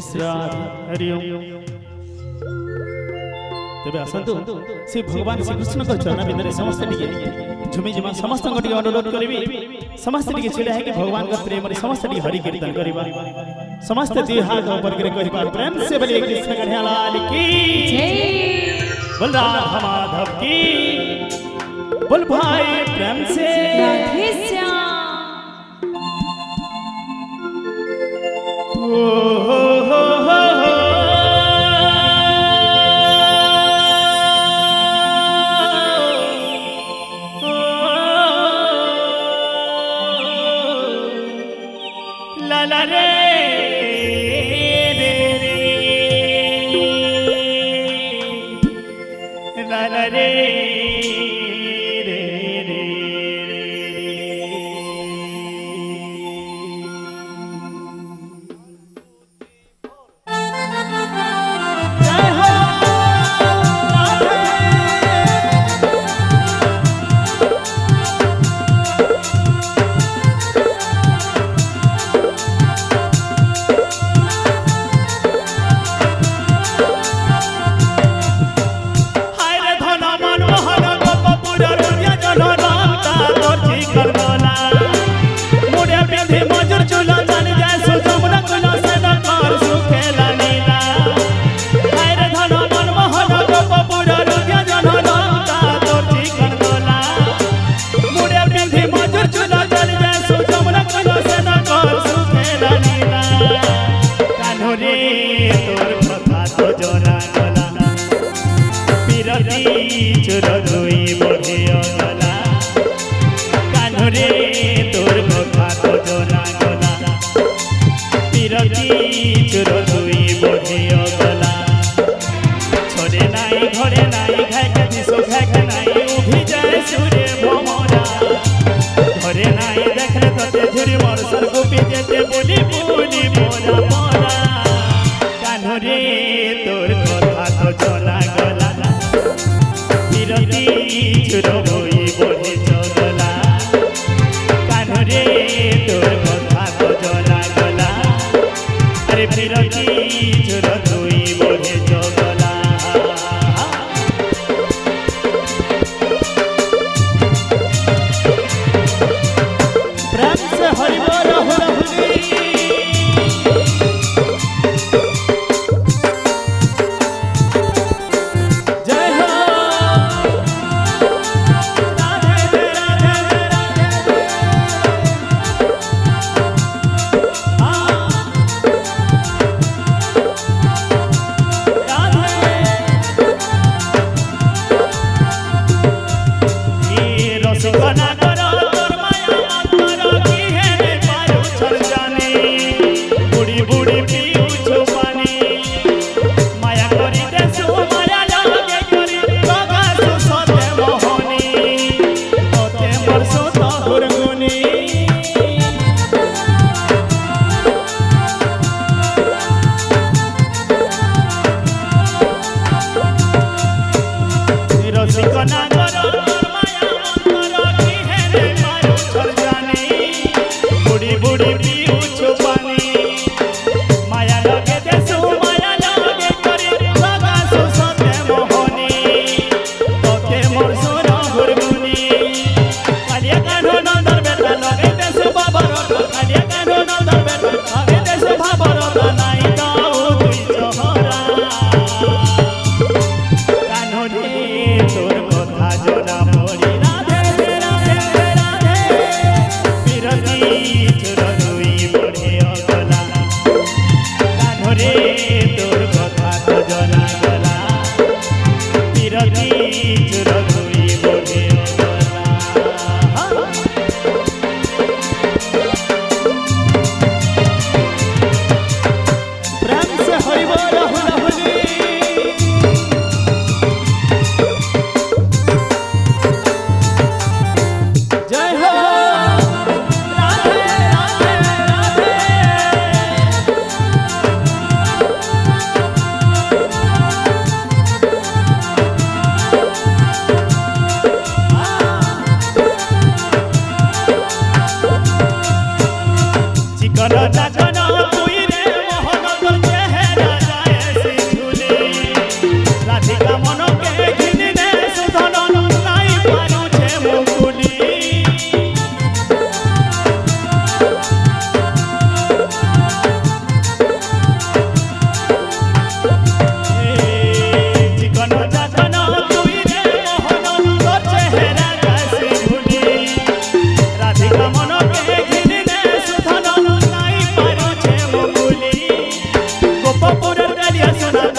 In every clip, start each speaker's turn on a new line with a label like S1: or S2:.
S1: हरि ओम तेबे आसंतु से भगवान श्री कृष्ण को चरण बिंदरे समस्त टिके झुमी जिमा समस्त को टिके अनुरोध करबी समस्त टिके छिड़ा है कि भगवान का प्रेम रे समस्त टिके हरि कीर्तन करबा समस्त दी हाथ ऊपर करे कहबा प्रेम से बोले कृष्ण कन्हैया लाल की जय बोल राधा माधव की बोल भाई प्रेम से राधे श्याम ओ हो हो हो la la re re re la la re re re जय हो राधे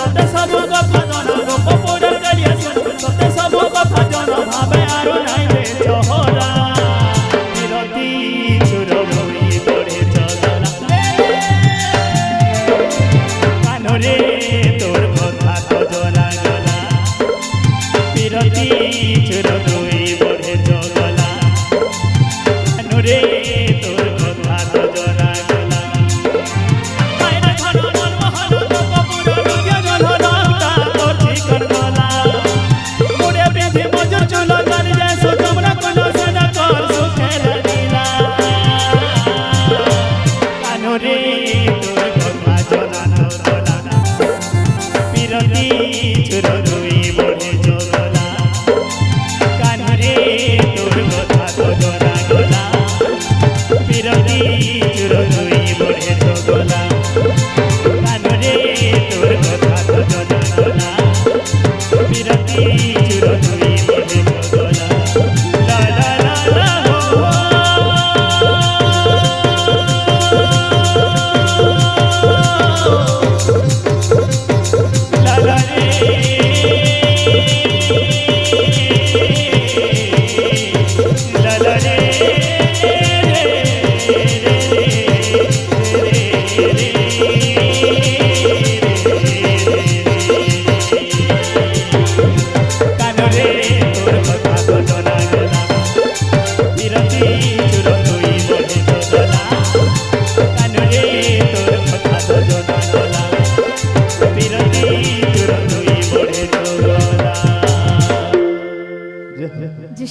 S1: तोते सब कथा जन गोप पोडर करिया तोते सब कथा जन भावे आरो नाई रे चहरा बिरती चुर होई बड़े चगला कानरे तोर कथा तो जना गला बिरती चुर होई बड़े चगला कानरे तोर कथा तो जना गला आइरे धन मन महल कपूर रुजिया जन रंगता तोर चिकन गला मुड़े बेधे मजर चुला कर जाए सो कमरा कोना सदा कर सुखेर दिला कानरे तोर कथा जना गला बिरती चुर होई बड़े चगला कानरे तोर कथा तो जना गला बिरती चुर होई बड़े चगला कानरे तोर कथा तो जना गला बिरती चुर होई बड़े चगला ला ला ला ला हो ला ला रे ला ला रे कानरे तोर कथा तो जना गला बिरती चुर होई बड़े चगला कानरे तोर कथा तो जना गला बिरती चुर होई बड़े चगला
S2: जी